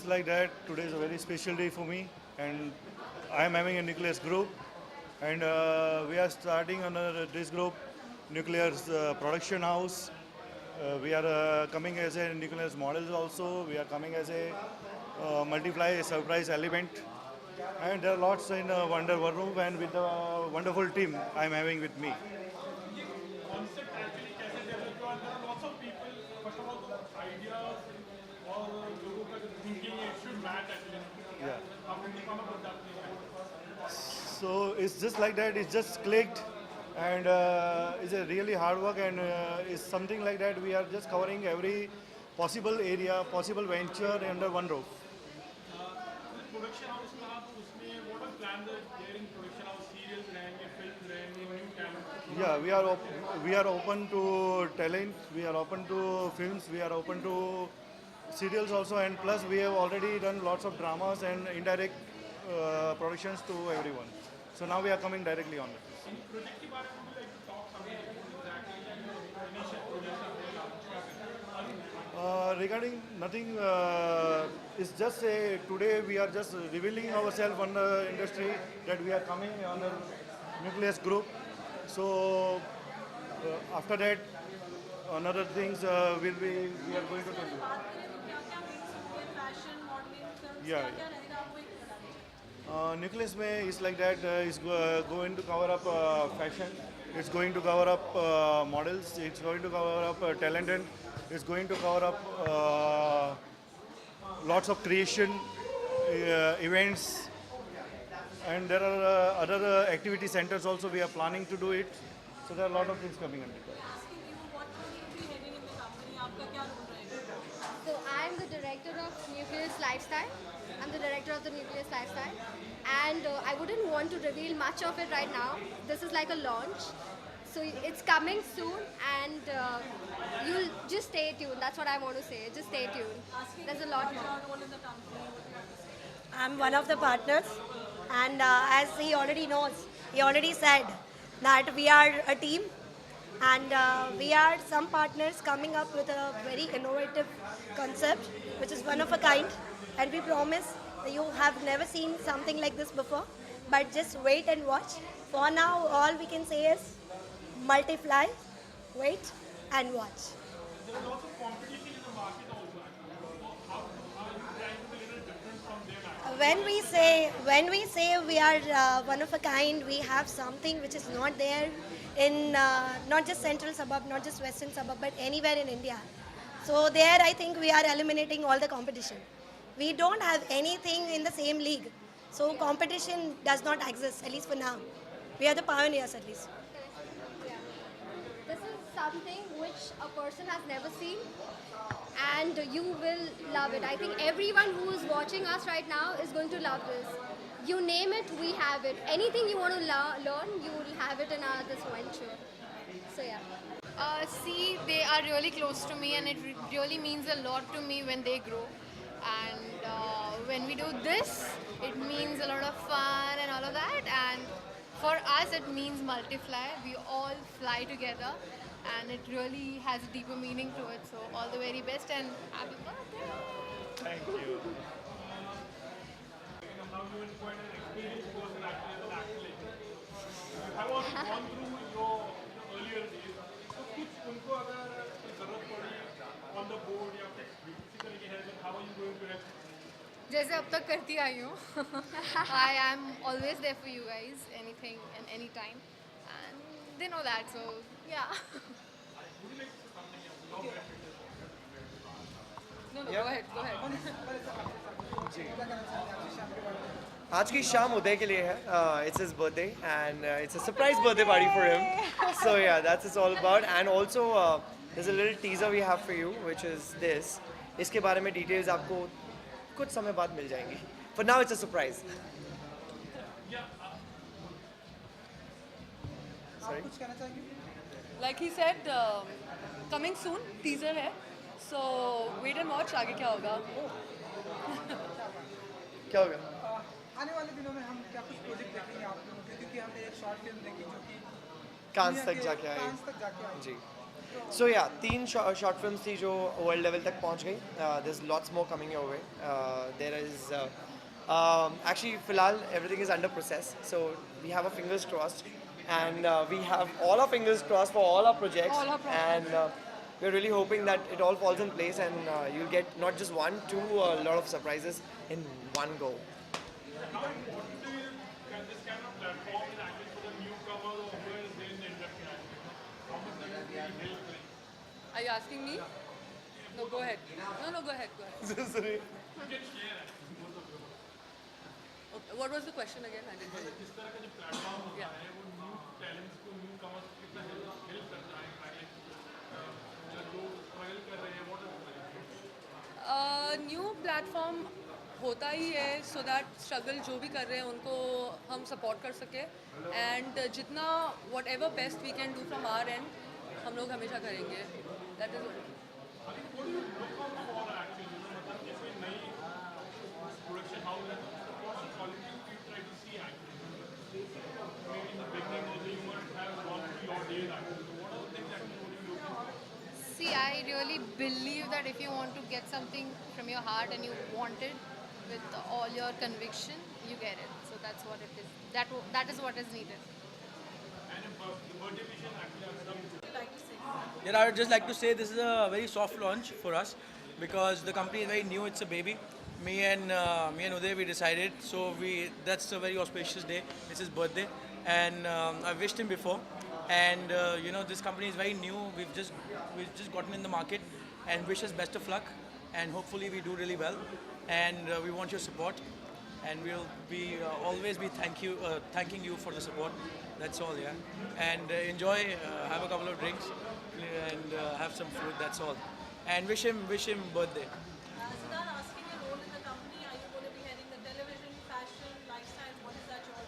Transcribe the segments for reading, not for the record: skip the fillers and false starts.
just like that, today is a very special day for me, and I am having a nucleus group, and we are starting under this group, nucleus production house. We are coming as a nucleus models also. We are coming as a multiply surprise element, and there are lots in Wonder War Room, and with the wonderful team I am having with me. Concept actually कैसे develop हुआ there are lots of people first of all the ideas और लोगों का जो thinking है it should match actually Yeah. आप उनकी come up जाते हैं So it's just like that. It's just clicked, and it's a really hard work, and it's something like that. We are just covering every possible area, possible venture under one roof. Production house कहा तो उसमें what are plan there in production house serials रहेंगे films रहेंगे new talent Yeah, we are open to talent. We are open to films. We are open to serials also, and plus we have already done lots of dramas and indirect productions to everyone. So now we are coming directly on it. In project के बारे में भी like to talk something exactly initial project Regarding nothing, it's just today we are just revealing ourselves on the industry that we are coming on the nucleus group. So after that, another things will be we are going to tell you. Yeah, nucleus में is like that. Is going to cover up fashion. It's going to cover up models. It's going to cover up talent. It's going to cover up lots of creation events, and there are other activity centers also. We are planning to do it. So there are a lot of things coming under that. So I'm the director of Nucleus Lifestyle. I'm the director of the Nucleus Lifestyle, and I wouldn't want to reveal much of it right now. This is like a launch, so it's coming soon, and you'll just stay tuned. That's what I want to say. Just stay tuned. There's a lot more. I'm one of the partners, and as he already knows, he already said that we are a team, and we are some partners coming up with a very innovative concept, which is one of a kind, and we promise that you have never seen something like this before, but just wait and watch. For now, all we can say is multiply, wait, and watch. There is also competition in the market also how are you trying to be little different from them When we say we are one of a kind, we have something which is not there in not just central suburb, not just western suburb, but anywhere in India. So there, I think we are eliminating all the competition. We don't have anything in the same league, so competition does not exist, at least for now. We are the pioneers, at least. This is something which a person has never seen, and you will love it. I think everyone who is watching us right now is going to love this. You name it, we have it. Anything you want to learn, you will have it in this venture. So yeah. See, they are really close to me, and it really means a lot to me when they grow. And when we do this, it means a lot of fun and all of that. And for us, it means multiply. We all fly together, and it really has a deeper meaning to it. So all the very best and happy birthday! Thank you. how you will find an experienced person actually as an actor like you. You have already gone through your earlier days. तो कुछ उनको अगर जरूरत पड़ी on the board या कुछ किसी तरह की help, how are you going to help? जैसे अब तक करती आई हूँ. I am always there for you guys, anything and anytime. And they know that, so yeah. Would you like to say something? How best it is? No, go ahead, go ahead. आज की शाम उदय के लिए है. It's his birthday and it's a surprise birthday party for him. So yeah, that's it's all about. And also there's a little teaser we have for you, which is this. इसके बारे में details आपको कुछ समय बाद मिल जाएंगी. For now, it's a surprise. Sorry. Like he said, coming soon, teaser है. So wait and watch. आगे क्या होगा? क्या होगा? आने वाले दिनों में हम क्या कुछ प्रोजेक्ट देखेंगे आप लोगों के, क्योंकि हमने एक शॉर्ट फिल्म देखी जो कि कांस तक जाके आई. कांस तक जाके आई. जी. So yeah, 3 short films थी जो world level तक पहुंच गई. There's lots more coming your way. There is actually फिलहाल everything is under process. So we have our fingers crossed, and we have all our fingers crossed for all our projects. All our projects. And we're really hoping that it all falls in place, and you'll get not just one, two, a lot of surprises in one go. This kind of platform is actually for the newcomers or who is in the industry? How much does it really help? Are you asking me? No, go ahead. No, go ahead. Okay, what was the question again? I didn't hear. जिस तरह का जो platform होता Yeah. है वो new talents को new commerce को कितना हेल्प करता है जो लोग स्ट्रगल कर रहे हैं न्यू प्लेटफॉर्म होता ही है सो दैट स्ट्रगल जो भी कर रहे हैं उनको हम सपोर्ट कर सके एंड जितना whatever best we can do from our end हम लोग हमेशा करेंगे दैट इज प्रोडक्शन हाउस है what are quality you try to see actually? Maybe in the beginning also you must have gone through your days actually. So what are the things actually what are you looking for? See, I really believe that if you want to get something from your heart and you want it with all your conviction, you get it. So that's what it is. That is what is needed. And the birthday wishes actually are some Yeah, I would just like to say this is a very soft launch for us because the company is very new. It's a baby. Me and Uday, we decided. So that's a very auspicious day. It's his birthday, and I wished him before. And this company is very new. We've just gotten in the market, and wish us best of luck. And hopefully we do really well. And we want your support. And we'll be always be thanking you for the support. That's all, yeah. And enjoy. Have a couple of drinks, and have some food. That's all. And wish him birthday. Siddharth, asking your role in the company, are you going to be heading the television, fashion, lifestyle? What is that your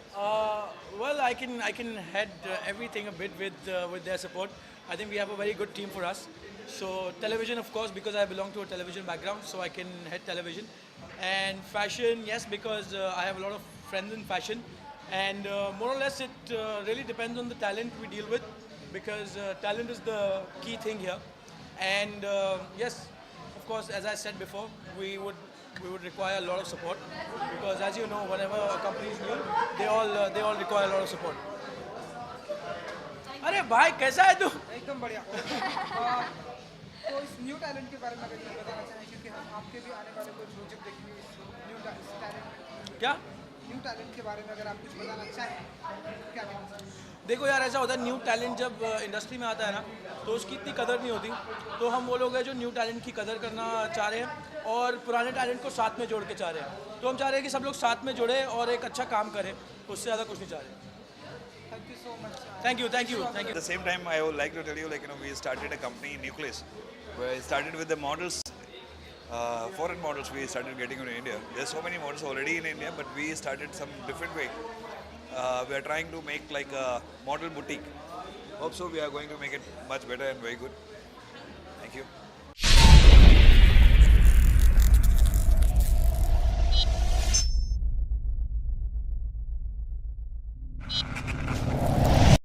Well, I can head everything a bit with their support. I think we have a very good team for us. So television, of course, because I belong to a television background, so I can head television. And fashion, yes, because I have a lot of friends in fashion. And more or less, it really depends on the talent we deal with, because talent is the key thing here. And yes, of course, as I said before, we would require a lot of support, because as you know, whenever a company is new, they all require a lot of support. अरे भाई कैसा है तू? एकदम बढ़िया तो इस new talent के बारे में अगर कुछ बताना चाहें, क्योंकि हम आपके भी आने वाले कुछ प्रोजेक्ट देखेंगे इस न्यू टैलेंट क्या? न्यू टैलेंट के बारे में अगर आप कुछ बताना चाहें तो क्या कहना चाहेंगे? देखो यार, ऐसा होता है, न्यू टैलेंट जब इंडस्ट्री में आता है ना, तो उसकी इतनी कदर नहीं होती. तो हम वो लोग हैं जो न्यू टैलेंट की कदर करना चाह रहे हैं और पुराने टैलेंट को साथ में जोड़ के चाह रहे हैं. तो हम चाह रहे हैं कि सब लोग साथ में जुड़े और एक अच्छा काम करें. उससे ज़्यादा कुछ नहीं चाह रहे. Thank you so much. Thank you. At the same time, I would like to tell you, we started a company, Nucleus, where I started with the models, foreign models we started getting into India. There's so many models already in India, but we started some different way. We are trying to make like a model boutique. Hope so we are going to make it much better and very good. Thank you.